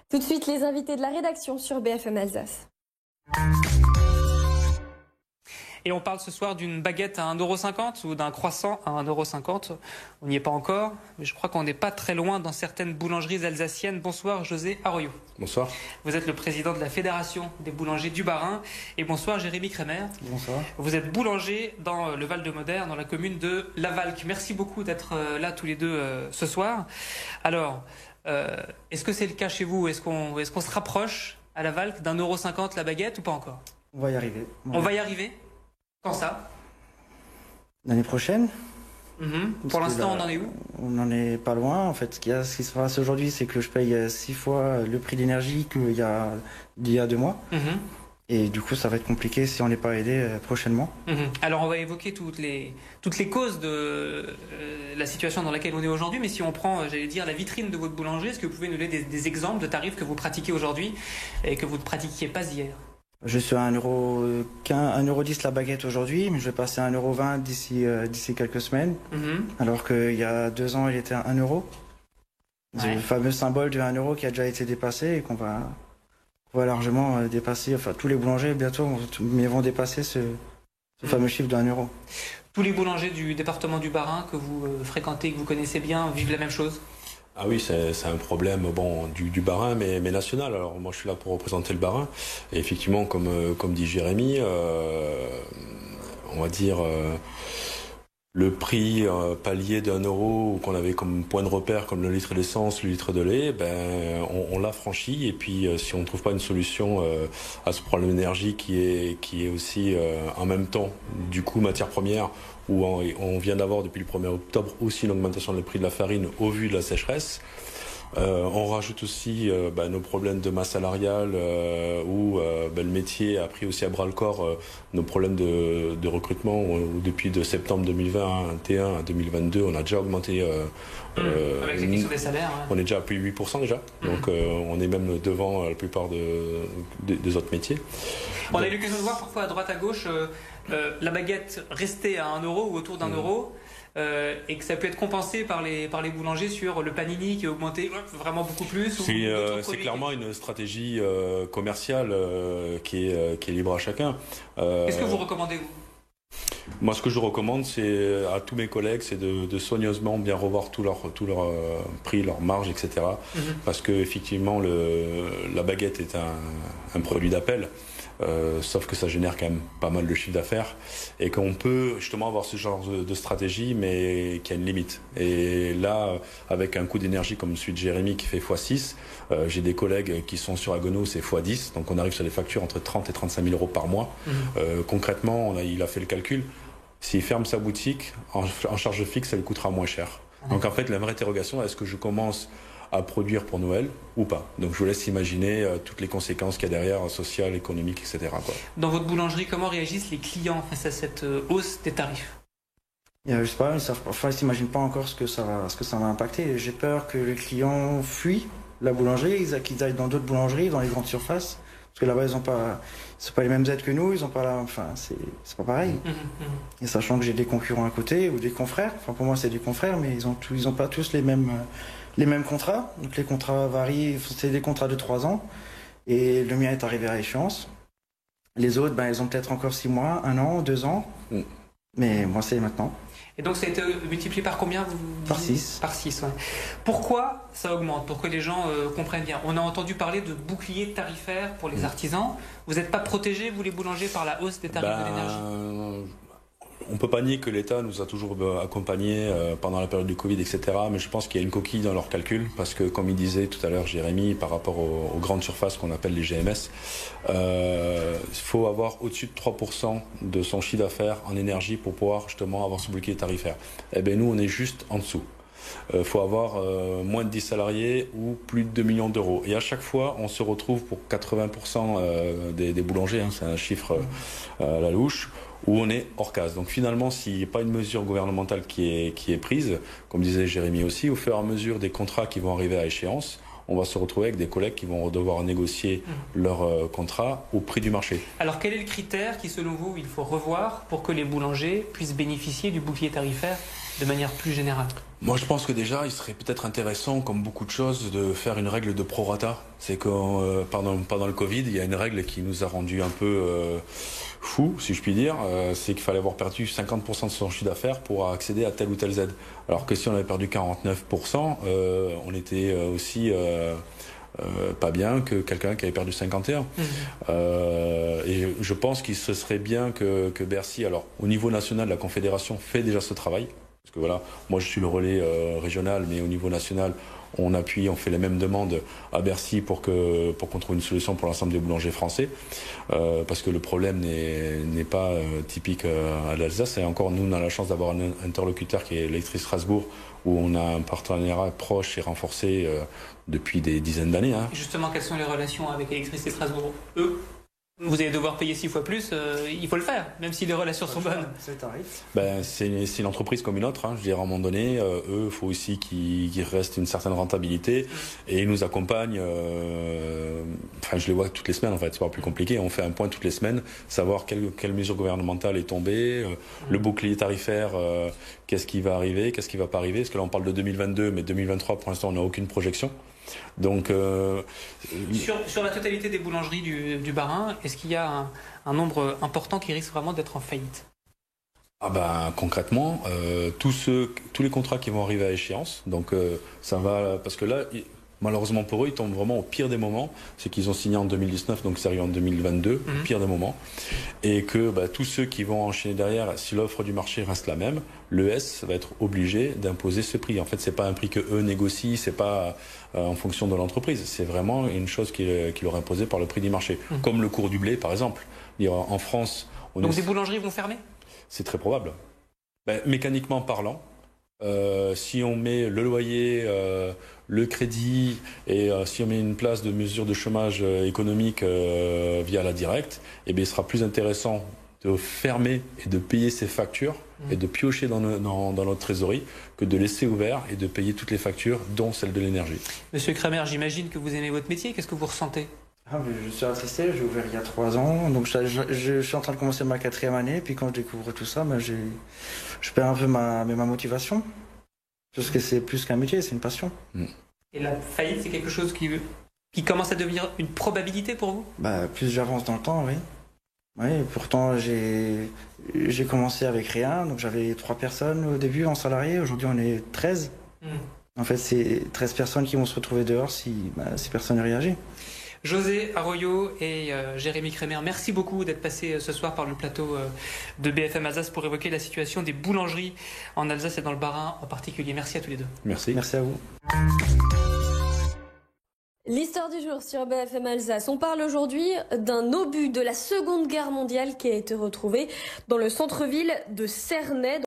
Tout de suite, les invités de la rédaction sur BFM Alsace. Et on parle ce soir d'une baguette à 1,50 € ou d'un croissant à 1,50 €. On n'y est pas encore, mais je crois qu'on n'est pas très loin dans certaines boulangeries alsaciennes. Bonsoir José Arroyo. Bonsoir. Vous êtes le président de la Fédération des boulangers du Bas-Rhin. Et bonsoir Jérémy Crémer. Bonsoir. Vous êtes boulanger dans le Val-de-Modère, dans la commune de Lavalque. Merci beaucoup d'être là tous les deux ce soir. Alors, est-ce que c'est le cas chez vous? Est-ce qu'on se rapproche à Lavalque d'1,50 € la baguette ou pas encore? On va y arriver. On va y arriver? Quand ça? L'année prochaine. Pour l'instant, on en est où? On n'en est pas loin. En fait, ce qui se passe aujourd'hui, c'est que je paye 6 fois le prix d'énergie d'il y a 2 mois. Et du coup, ça va être compliqué si on n'est pas aidé prochainement. Alors, on va évoquer toutes les causes de la situation dans laquelle on est aujourd'hui. Mais si on prend, j'allais dire, la vitrine de votre boulangerie, est-ce que vous pouvez nous donner des exemples de tarifs que vous pratiquez aujourd'hui et que vous ne pratiquiez pas hier? Je suis à 1,10 € la baguette aujourd'hui, mais je vais passer à 1,20 € d'ici quelques semaines. Alors qu'il y a 2 ans, il était à 1 €. C'est le fameux symbole de 1 € qui a déjà été dépassé et qu'on va largement dépasser. Enfin, tous les boulangers bientôt vont dépasser ce fameux chiffre de 1 €. Tous les boulangers du département du Bas-Rhin que vous fréquentez, que vous connaissez bien, vivent la même chose? Ah oui, c'est un problème du Bas-Rhin, mais national. Alors moi, je suis là pour représenter le Bas-Rhin. Et effectivement, comme dit Jérémy, on va dire le prix palier d'1 € qu'on avait comme point de repère, comme le litre d'essence, le litre de lait, on l'a franchi. Et puis, si on ne trouve pas une solution à ce problème d'énergie qui est aussi en même temps du coup matière première, où on vient d'avoir depuis le 1er octobre aussi une augmentation du prix de la farine au vu de la sécheresse. On rajoute aussi nos problèmes de masse salariale où le métier a pris aussi à bras le corps nos problèmes de recrutement où depuis de septembre 2021 à 2022 on a déjà augmenté avec la question des salaires, ouais. On est déjà à plus de 8% déjà, donc on est même devant la plupart des autres métiers. On a eu l'occasion de voir parfois à droite à gauche la baguette rester à 1 € ou autour d'1 € et que ça peut être compensé par les boulangers sur le panini qui a augmenté vraiment beaucoup plus. C'est clairement une stratégie commerciale qui est libre à chacun. Qu'est-ce que vous recommandez, vous? Moi, ce que je recommande, c'est à tous mes collègues, c'est de soigneusement bien revoir tout leur prix, leur marge, etc. Parce que effectivement, la baguette est un produit d'appel. Sauf que ça génère quand même pas mal de chiffre d'affaires et qu'on peut justement avoir ce genre de stratégie mais qui a une limite. Et là, avec un coût d'énergie comme celui de Jérémy qui fait x6, j'ai des collègues qui sont sur Haguenau, c'est x10, donc on arrive sur des factures entre 30 et 35 000 € par mois. Concrètement, il a fait le calcul. S'il ferme sa boutique, en charge fixe, ça lui coûtera moins cher. Donc en fait, la vraie interrogation, est-ce que je commence à produire pour Noël ou pas? Donc je vous laisse imaginer toutes les conséquences qu'il y a derrière, sociales, économiques, etc. Dans votre boulangerie, comment réagissent les clients face à cette hausse des tarifs? Je sais pas, ils s'imaginent pas encore ce que ça va impacter. J'ai peur que les clients fuient la boulangerie, qu'ils aillent dans d'autres boulangeries, dans les grandes surfaces, parce que là-bas ils sont pas les mêmes aides que nous, ils ont pas c'est pas pareil. Et sachant que j'ai des concurrents à côté ou des confrères, pour moi c'est des confrères, mais ils ont pas tous les mêmes contrats. Donc les contrats varient, c'est des contrats de 3 ans et le mien est arrivé à échéance. Les autres, ils ont peut-être encore 6 mois, 1 an, 2 ans, mais moi c'est maintenant. Et donc ça a été multiplié par combien? Par 6. Par 6, ouais. Pourquoi ça augmente? Pour que les gens comprennent bien. On a entendu parler de bouclier tarifaire pour les artisans. Vous n'êtes pas protégés, vous les boulangers, par la hausse des tarifs de l'énergie? On ne peut pas nier que l'État nous a toujours accompagnés pendant la période du Covid, etc. Mais je pense qu'il y a une coquille dans leurs calculs, parce que comme il disait tout à l'heure Jérémy, par rapport aux grandes surfaces qu'on appelle les GMS, il faut avoir au-dessus de 3% de son chiffre d'affaires en énergie pour pouvoir justement avoir ce bouclier tarifaire. Eh bien nous, on est juste en dessous. Il faut avoir moins de 10 salariés ou plus de 2 millions d'euros. Et à chaque fois, on se retrouve pour 80% des boulangers, c'est un chiffre à la louche, où on est hors case. Donc finalement, s'il n'y a pas une mesure gouvernementale qui est prise, comme disait Jérémy aussi, au fur et à mesure des contrats qui vont arriver à échéance, on va se retrouver avec des collègues qui vont devoir négocier leur contrat au prix du marché. Alors quel est le critère qui, selon vous, il faut revoir pour que les boulangers puissent bénéficier du bouclier tarifaire de manière plus générale? Moi, je pense que déjà, il serait peut-être intéressant, comme beaucoup de choses, de faire une règle de prorata. C'est que pendant le Covid, il y a une règle qui nous a rendu un peu fous, si je puis dire. C'est qu'il fallait avoir perdu 50% de son chiffre d'affaires pour accéder à tel ou tel aide. Alors que si on avait perdu 49%, on était aussi pas bien que quelqu'un qui avait perdu 51. Et je pense qu'il se serait bien que Bercy, alors au niveau national, la Confédération fait déjà ce travail. Parce que voilà, moi je suis le relais régional, mais au niveau national, on appuie, on fait les mêmes demandes à Bercy pour qu'on trouve une solution pour l'ensemble des boulangers français. Parce que le problème n'est pas typique à l'Alsace. Et encore, nous, on a la chance d'avoir un interlocuteur qui est Électrice Strasbourg, où on a un partenariat proche et renforcé depuis des dizaines d'années. Hein. Justement, quelles sont les relations avec Électricité Strasbourg? Eux, vous allez devoir payer 6 fois plus, il faut le faire, même si les relations sont bonnes. C'est le tarif. Ben, c'est une entreprise comme une autre. Hein. Je dirais, à un moment donné, eux, il faut aussi qu'ils restent une certaine rentabilité. Et ils nous accompagnent. Enfin, je les vois toutes les semaines, en fait. C'est pas plus compliqué. On fait un point toutes les semaines, savoir quelle mesure gouvernementale est tombée, le bouclier tarifaire, qu'est-ce qui va arriver, qu'est-ce qui va pas arriver. Parce que là, on parle de 2022, mais 2023, pour l'instant, on n'a aucune projection. Donc, sur la totalité des boulangeries du Bas-Rhin, est-ce qu'il y a un nombre important qui risque vraiment d'être en faillite? Ah ben, concrètement, tous les contrats qui vont arriver à échéance, donc ça va, parce que là, malheureusement pour eux, ils tombent vraiment au pire des moments. C'est qu'ils ont signé en 2019, donc c'est arrivé en 2022, au pire des moments. Et que tous ceux qui vont enchaîner derrière, si l'offre du marché reste la même, l'ES va être obligé d'imposer ce prix. En fait, c'est pas un prix que eux négocient, c'est pas en fonction de l'entreprise. C'est vraiment une chose qui leur est imposée par le prix du marché. Comme le cours du blé, par exemple. En France... Donc des boulangeries vont fermer? C'est très probable. Mécaniquement parlant, si on met le loyer, le crédit et si on met une place de mesure de chômage économique via la directe, il sera plus intéressant de fermer et de payer ses factures et de piocher dans notre trésorerie que de laisser ouvert et de payer toutes les factures, dont celle de l'énergie. Monsieur Kramer, j'imagine que vous aimez votre métier. Qu'est-ce que vous ressentez? Je suis attristé, j'ai ouvert il y a 3 ans, donc je suis en train de commencer ma 4e année, puis quand je découvre tout ça, je perds un peu ma motivation, parce que c'est plus qu'un métier, c'est une passion. Et la faillite, c'est quelque chose qui commence à devenir une probabilité pour vous? Plus j'avance dans le temps, oui. Oui, pourtant j'ai commencé avec rien, donc j'avais 3 personnes au début en salarié, aujourd'hui on est 13. En fait, c'est 13 personnes qui vont se retrouver dehors si personne ne réagit. José Arroyo et Jérémy Kramer, merci beaucoup d'être passés ce soir par le plateau de BFM Alsace pour évoquer la situation des boulangeries en Alsace et dans le Bas-Rhin en particulier. Merci à tous les deux. Merci. Merci à vous. L'histoire du jour sur BFM Alsace. On parle aujourd'hui d'un obus de la Seconde Guerre mondiale qui a été retrouvé dans le centre-ville de Cernay.